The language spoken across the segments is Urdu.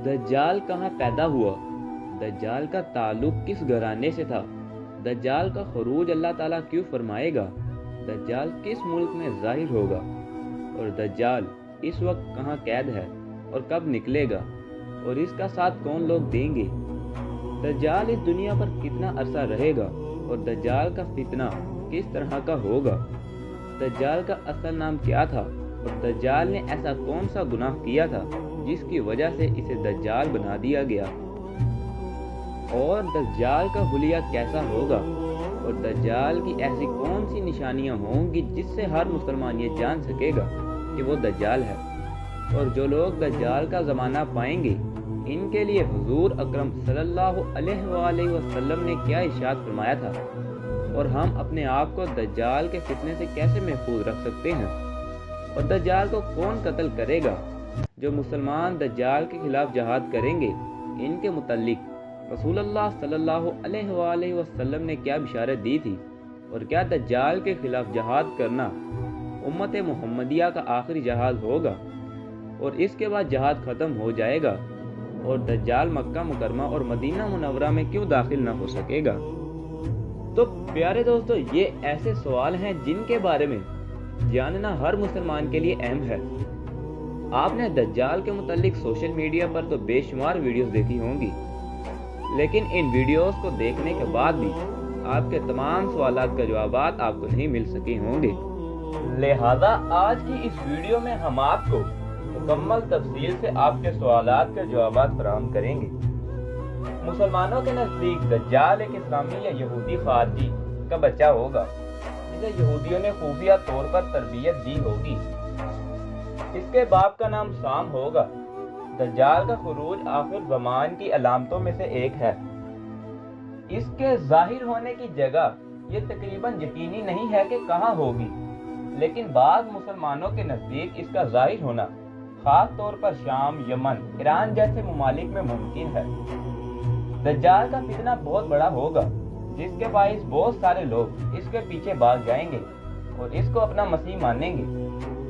دجال کہاں پیدا ہوا؟ دجال کا تعلق کس گھرانے سے تھا؟ دجال کا خروج اللہ تعالیٰ کیوں فرمائے گا؟ دجال کس ملک میں ظاہر ہوگا؟ اور دجال اس وقت کہاں قید ہے اور کب نکلے گا؟ اور اس کا ساتھ کون لوگ دیں گے؟ دجال اس دنیا پر کتنا عرصہ رہے گا اور دجال کا فتنہ کس طرح کا ہوگا؟ دجال کا اصل نام کیا تھا اور دجال نے ایسا کون سا گناہ کیا تھا جس کی وجہ سے اسے دجال بنا دیا گیا؟ اور دجال کا حلیہ کیسا ہوگا؟ اور دجال کی ایسی کون سی نشانیاں ہوں گی جس سے ہر مسلمان یہ جان سکے گا کہ وہ دجال ہے؟ اور جو لوگ دجال کا زمانہ پائیں گے ان کے لیے حضور اکرم صلی اللہ علیہ وآلہ وسلم نے کیا ارشاد فرمایا تھا، اور ہم اپنے آپ کو دجال کے فتنے سے کیسے محفوظ رکھ سکتے ہیں؟ اور دجال کو کون قتل کرے گا؟ جو مسلمان دجال کے خلاف جہاد کریں گے ان کے متعلق رسول اللہ صلی اللہ علیہ وآلہ وسلم نے کیا بشارت دی تھی؟ اور کیا دجال کے خلاف جہاد کرنا امت محمدیہ کا آخری جہاد ہوگا اور اس کے بعد جہاد ختم ہو جائے گا؟ اور دجال مکہ مکرمہ اور مدینہ منورہ میں کیوں داخل نہ ہو سکے گا؟ تو پیارے دوستو، یہ ایسے سوال ہیں جن کے بارے میں جاننا ہر مسلمان کے لیے اہم ہے۔ آپ نے دجال کے متعلق سوشل میڈیا پر تو بے شمار ویڈیوز دیکھی ہوں گی، لیکن ان ویڈیوز کو دیکھنے کے بعد بھی آپ کے تمام سوالات کا جوابات آپ کو نہیں مل سکے ہوں گے۔ لہذا آج کی اس ویڈیو میں ہم آپ کو مکمل تفصیل سے آپ کے سوالات کے جوابات فراہم کریں گے۔ مسلمانوں کے نزدیک دجال ایک اسلامی یا یہودی خارجی کا بچہ ہوگا جسے یہودیوں نے خفیہ طور پر تربیت دی ہوگی۔ اس کے باپ کا نام سام ہوگا۔ دجال کا خروج آخر زمان کی علامتوں میں سے ایک ہے۔ اس کے ظاہر ہونے کی جگہ یہ تقریباً یقینی نہیں ہے کہ کہاں ہوگی، لیکن بعض مسلمانوں کے نزدیک اس کا ظاہر ہونا خاص طور پر شام، یمن، ایران جیسے ممالک میں ممکن ہے۔ دجال کا فتنہ بہت بڑا ہوگا جس کے باعث بہت سارے لوگ اس کے پیچھے بھاگ جائیں گے اور اس کو اپنا مسیح مانیں گے۔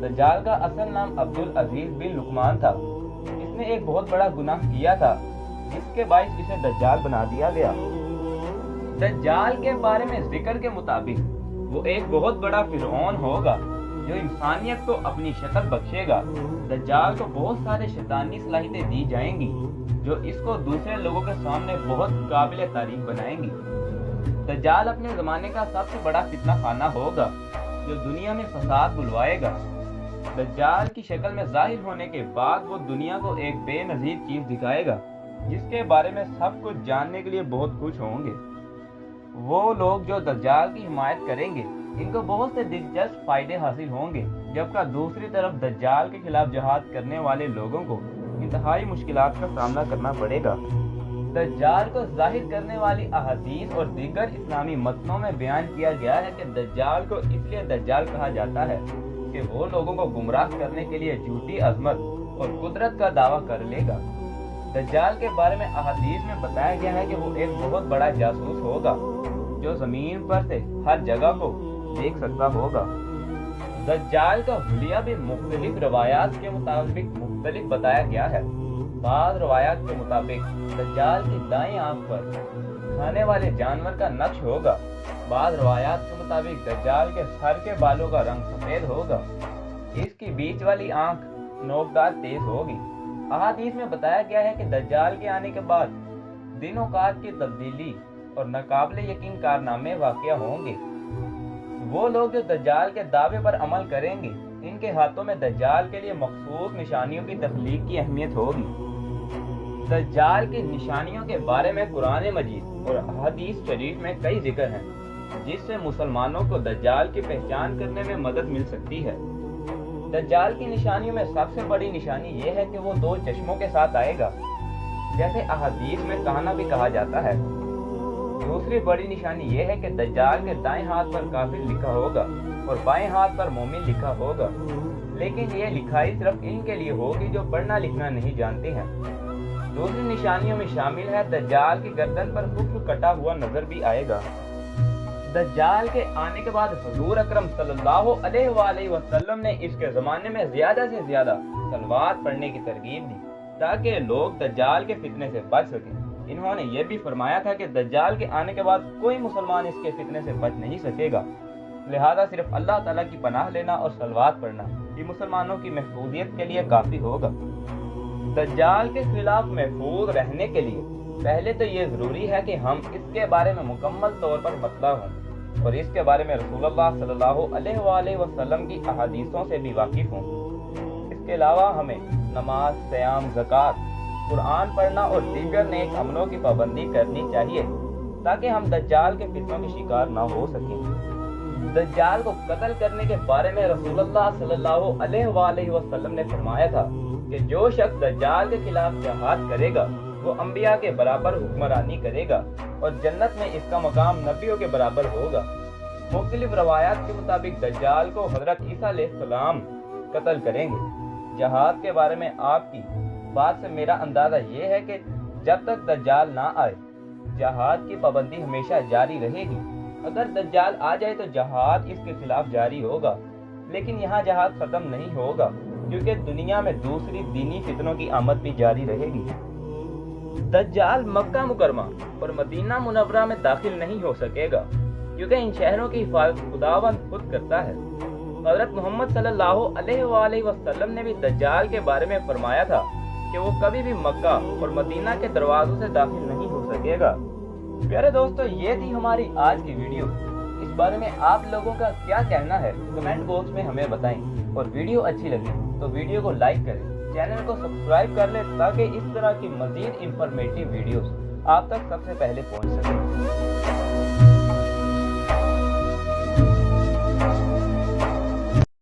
دجال کا اصل نام عبدالعزیز بن لقمان تھا۔ اس نے ایک بہت بڑا گناہ کیا تھا جس کے باعث اسے دجال بنا دیا گیا۔ دجال کے بارے میں ذکر کے مطابق وہ ایک بہت بڑا فرعون ہوگا جو انسانیت کو اپنی شکل بخشے گا۔ دجال کو بہت سارے شیطانی صلاحیتیں دی جائیں گی جو اس کو دوسرے لوگوں کے سامنے بہت قابل تعریف بنائیں گی۔ دجال اپنے زمانے کا سب سے بڑا فتنہ خانہ ہوگا جو دنیا میں فساد بلوائے گا۔ دجال کی شکل میں ظاہر ہونے کے بعد وہ دنیا کو ایک بے نظیر چیز دکھائے گا جس کے بارے میں سب کچھ جاننے کے لیے بہت خوش ہوں گے۔ وہ لوگ جو دجال کی حمایت کریں گے ان کو بہت سے دلچسپ فائدے حاصل ہوں گے، جبکہ دوسری طرف دجال کے خلاف جہاد کرنے والے لوگوں کو انتہائی مشکلات کا سامنا کرنا پڑے گا۔ دجال کو ظاہر کرنے والی احادیث اور دیگر اسلامی متنوں میں بیان کیا گیا ہے کہ دجال کو اس لیے دجال کہا جاتا ہے کہ وہ لوگوں کو گمراہ کرنے کے لیے جھوٹی عظمت اور قدرت کا دعویٰ کر لے گا۔ دجال کے بارے میں احادیث میں بتایا گیا ہے کہ وہ ایک بہت بڑا جاسوس ہوگا جو زمین پر سے ہر جگہ کو دیکھ سکتا ہوگا۔ دجال کا حلیہ بھی مختلف روایات کے مطابق مختلف بتایا گیا ہے۔ بعض روایات کے مطابق دجال کی دائیں آنکھ پر کھانے والے جانور کا نقش ہوگا۔ بعض روایات کے مطابق دجال کے سر کے بالوں کا رنگ سفید ہوگا۔ اس کی بیچ والی آنکھ نوکدار تیز ہوگی۔ احادیث میں بتایا گیا ہے کہ دجال کے آنے کے بعد دن اوقات کی تبدیلی اور ناقابل یقین کارنامے واقع ہوں گے۔ وہ لوگ جو دجال کے دعوے پر عمل کریں گے ان کے ہاتھوں میں دجال کے لیے مخصوص نشانیوں کی تخلیق کی اہمیت ہوگی۔ دجال کی نشانیوں کے بارے میں قرآن مجید اور احادیث شریف میں کئی ذکر ہیں جس سے مسلمانوں کو دجال کی پہچان کرنے میں مدد مل سکتی ہے۔ دجال کی نشانیوں میں سب سے بڑی نشانی یہ ہے کہ وہ دو چشموں کے ساتھ آئے گا جیسے احادیث میں کہنا بھی کہا جاتا ہے۔ دوسری بڑی نشانی یہ ہے کہ دجال کے دائیں ہاتھ پر کافر لکھا ہوگا اور بائیں ہاتھ پر مومن لکھا ہوگا، لیکن یہ لکھائی صرف ان کے لیے ہوگی جو پڑھنا لکھنا نہیں جانتے ہیں۔ دوسری نشانیوں میں شامل ہے دجال کی گردن پر کفر کٹا ہوا نظر بھی آئے گا۔ دجال کے آنے کے بعد حضور اکرم صلی اللہ علیہ وآلہ وسلم نے اس کے زمانے میں زیادہ سے زیادہ صلوات پڑھنے کی ترغیب دی تاکہ لوگ دجال کے فتنے سے بچ سکیں۔ انہوں نے یہ بھی فرمایا تھا کہ دجال کے آنے کے بعد کوئی مسلمان اس کے فتنے سے بچ نہیں سکے گا، لہذا صرف اللہ تعالیٰ کی پناہ لینا اور صلوات پڑھنا یہ مسلمانوں کی محفوظیت کے لیے کافی ہوگا۔ دجال کے خلاف محفوظ رہنے کے لیے پہلے تو یہ ضروری ہے کہ ہم اس کے بارے میں مکمل طور پر مطلع ہوں اور اس کے بارے میں رسول اللہ صلی اللہ علیہ وآلہ وسلم کی احادیثوں سے بھی واقف ہوں۔ اس کے علاوہ ہمیں نماز، صیام، زکوٰۃ، قرآن پڑھنا اور دیگر نیک عملوں کی پابندی کرنی چاہیے تاکہ ہم دجال کے فتنوں کے شکار نہ ہو سکیں۔ دجال کو قتل کرنے کے بارے میں رسول اللہ صلی اللہ علیہ وآلہ وسلم نے فرمایا تھا کہ جو شخص دجال کے خلاف جہاد کرے گا وہ انبیاء کے برابر حکمرانی کرے گا اور جنت میں اس کا مقام نبیوں کے برابر ہوگا۔ مختلف روایات کے مطابق دجال کو حضرت عیسیٰ علیہ السلام قتل کریں گے۔ جہاد کے بارے میں آپ کی بات سے میرا اندازہ یہ ہے کہ جب تک دجال نہ آئے جہاد کی پابندی ہمیشہ جاری رہے گی۔ اگر دجال آ جائے تو جہاد اس کے خلاف جاری ہوگا، لیکن یہاں جہاد ختم نہیں ہوگا کیونکہ دنیا میں دوسری دینی فتنوں کی آمد بھی جاری رہے گی۔ دجال مکہ مکرمہ اور مدینہ منورہ میں داخل نہیں ہو سکے گا کیونکہ ان شہروں کی حفاظت خداوند خود کرتا ہے۔ حضرت محمد صلی اللہ علیہ وآلہ وسلم نے بھی دجال کے بارے میں فرمایا تھا کہ وہ کبھی بھی مکہ اور مدینہ کے دروازوں سے داخل نہیں ہو سکے گا۔ پیارے دوستو، یہ تھی ہماری آج کی ویڈیو۔ اس بارے میں آپ لوگوں کا کیا کہنا ہے کمنٹ باکس میں ہمیں بتائیں، اور ویڈیو اچھی لگی تو ویڈیو کو لائک کریں، چینل کو سبسکرائب کر لیں تاکہ اس طرح کی مزید انفارمیٹیو ویڈیوز آپ تک سب سے پہلے پہنچ سکیں۔